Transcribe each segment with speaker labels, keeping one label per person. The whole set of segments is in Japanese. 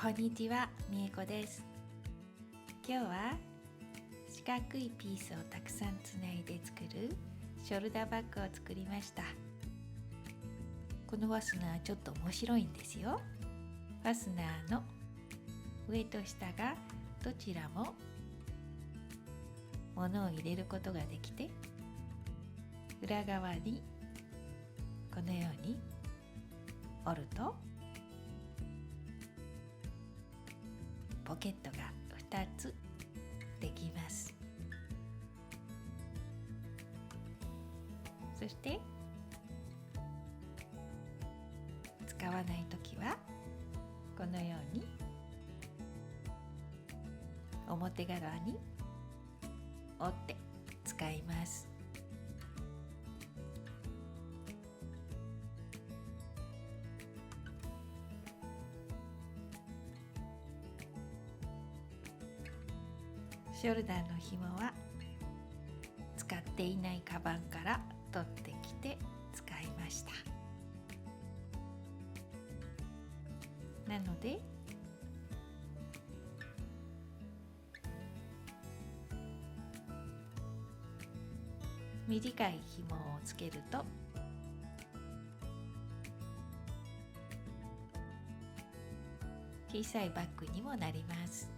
Speaker 1: こんにちは、みえこです。今日は四角いピースをたくさんつないで作るショルダーバッグを作りました。このファスナーちょっと面白いんですよ。ファスナーの上と下がどちらも物を入れることができて、裏側にこのように折るとポケットが2つできます。そして使わないときはこのように表側に折って使います。ショルダーの紐は使っていないカバンから取ってきて使いました。なので短い紐をつけると小さいバッグにもなります。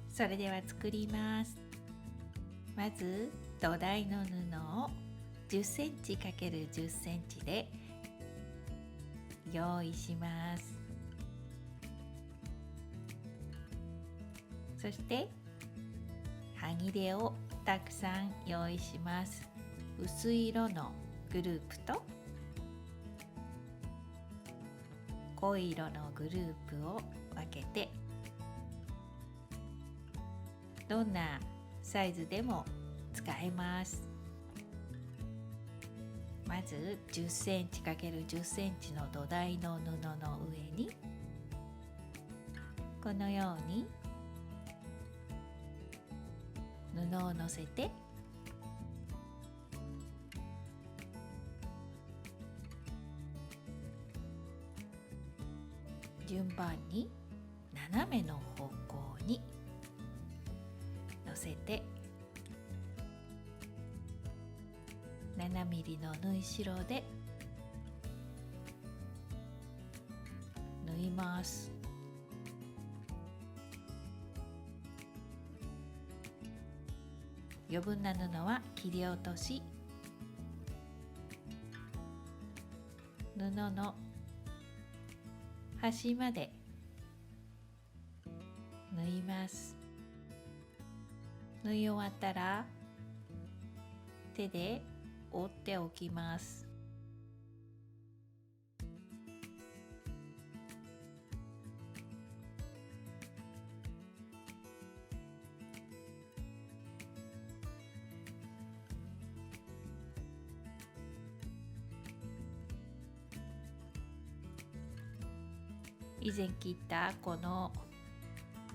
Speaker 1: それでは作ります。まず土台の布を10センチ ×10 センチで用意します。そして端切れをたくさん用意します。薄い色のグループと濃い色のグループを分けて、どんなサイズでも使えます。まず10センチ ×10 センチの土台の布の上にこのように布をのせて順番に斜めの方向にのせて7ミリの縫い代で縫います。余分な布は切り落とし、布の端まで縫います。縫い終わったら手で折っておきます。以前切ったこの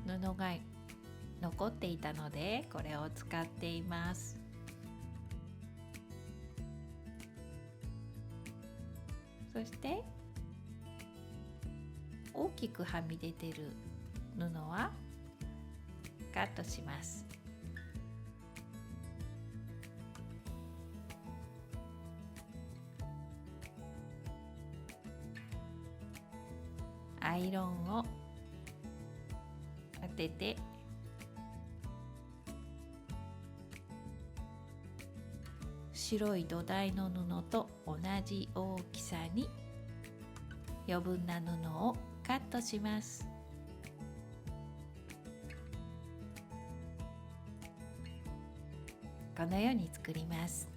Speaker 1: 布が残っていたのでこれを使っています。そして大きくはみ出ている布はカットします。アイロンを当てて白い土台の布と同じ大きさに余分な布をカットします。このように作ります。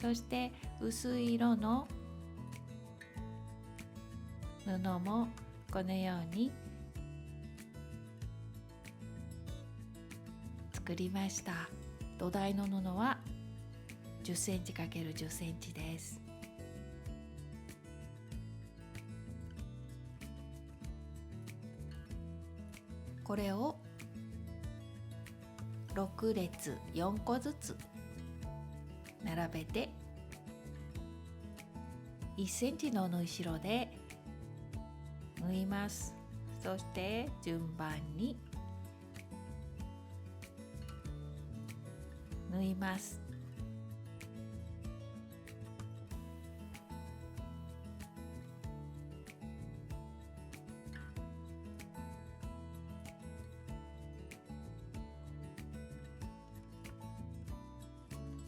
Speaker 1: そして薄い色の布布もこのように作りました。土台の布は10センチ ×10 センチです。これを6列4個ずつ並べて1センチの縫い代で縫います。そして順番に縫います。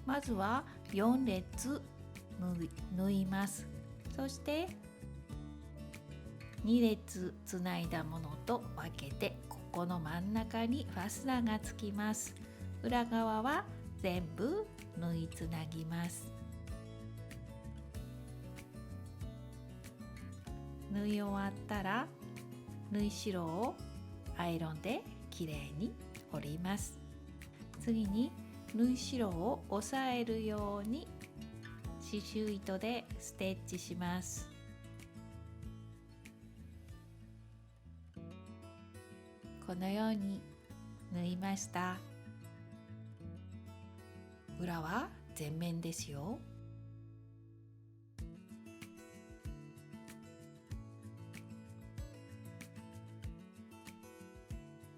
Speaker 1: まずは4列縫います。そして2列つないだものと分けて、ここの真ん中にファスナーがつきます。裏側は全部縫いつなぎます。縫い終わったら縫い代をアイロンできれいに折ります。次に縫い代を押さえるように刺繍糸でステッチします。このように縫いました。裏は全面ですよ。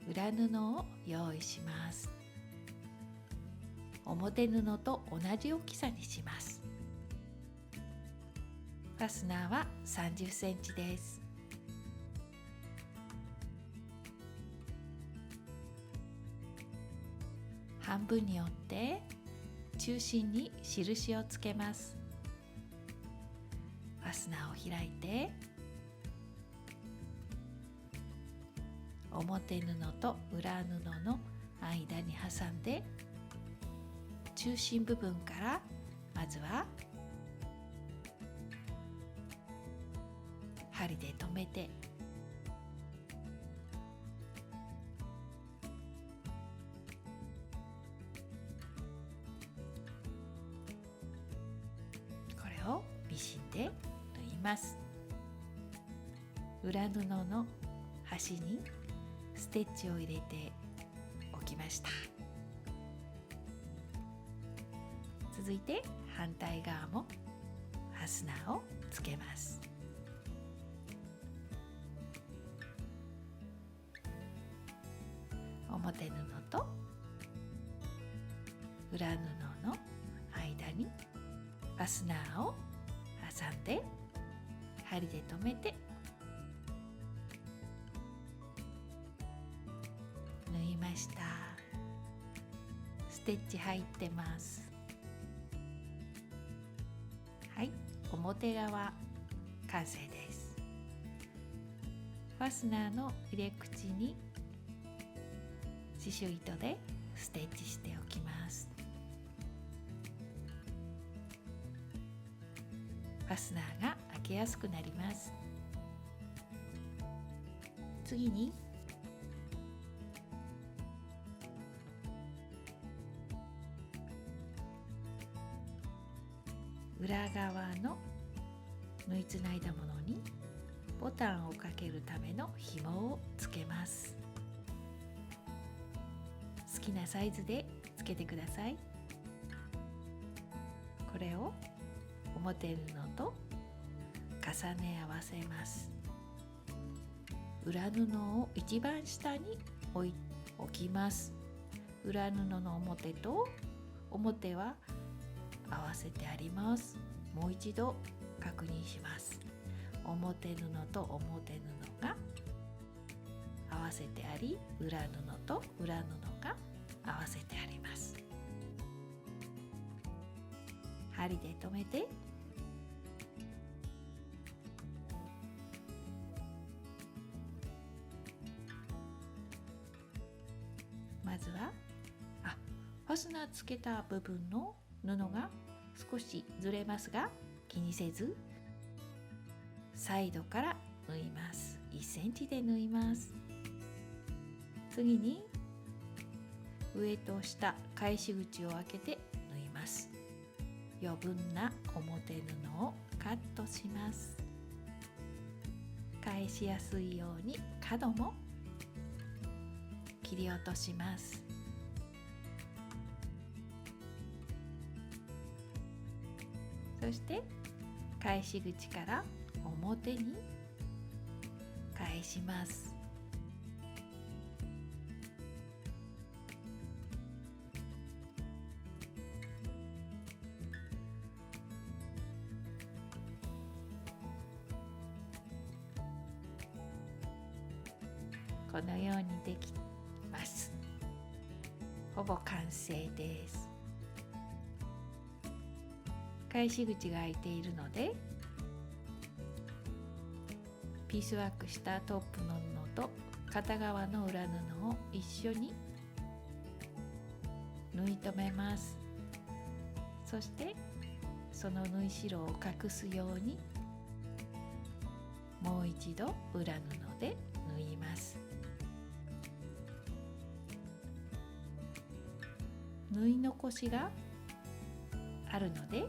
Speaker 1: 裏布を用意します。表布と同じ大きさにします。ファスナーは30センチです。半分に折って中心に印をつけます。ファスナーを開いて表布と裏布の間に挟んで、中心部分からまずは針で留めて、これをミシンで縫います。裏布の端にステッチを入れておきました。続いて反対側もファスナーをつけます。表布と裏布の間にファスナーを挟んで針で留めて縫いました。ステッチ入ってます。はい、表側完成です。ファスナーの入れ口に刺繍糸でステッチしておきます。ファスナーが開けやすくなります。次に裏側の縫いつないだものにボタンをかけるための紐をつけます。好きなサイズでつけてください。これを表布と重ね合わせます。裏布を一番下に置きます。裏布の表と表は合わせてあります。もう一度確認します。表布と表布が合わせてあり、裏布と裏布が合わせてあります。針で留めてまずはファスナーつけた部分の布が少しずれますが気にせず、サイドから縫います。1センチで縫います。次に上と下返し口を開けて縫います。余分な表布をカットします。返しやすいように角も切り落とします。そして返し口から表に返します。このようにできます。ほぼ完成です。返し口が開いているので、ピースワークしたトップの布と片側の裏布を一緒に縫い留めます。そしてその縫い代を隠すようにもう一度裏布で縫います。縫い残しがあるので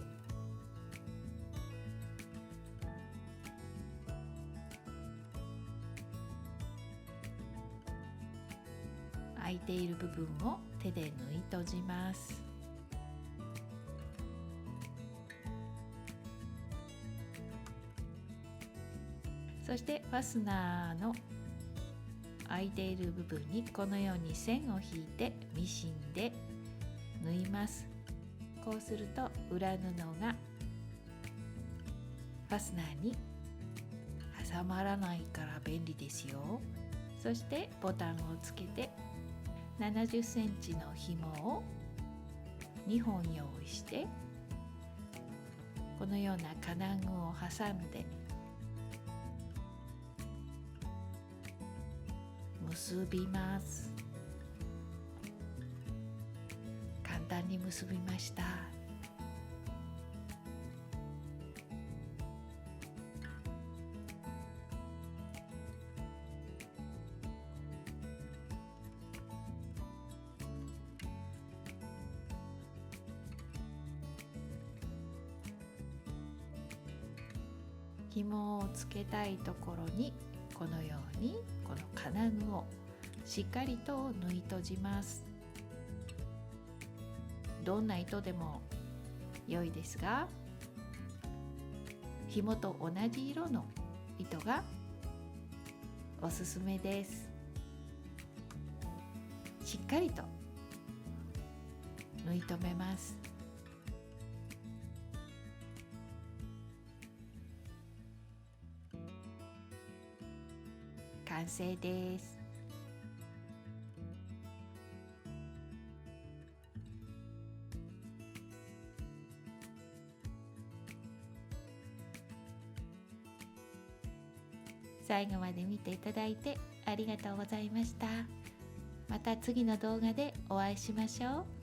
Speaker 1: 空いている部分を手で縫い閉じます。そしてファスナーの空いている部分にこのように線を引いてミシンで縫います。こうすると裏布がファスナーに挟まらないから便利ですよ。そしてボタンをつけて70センチの紐を2本用意して、このような金具を挟んで結びます。簡単に結びました。紐をつけたいところにこのようにこの金具をしっかりと縫い閉じます。どんな糸でも良いですが、紐と同じ色の糸がおすすめです。しっかりと縫い留めます。完成です。最後まで見ていただいてありがとうございました。また次の動画でお会いしましょう。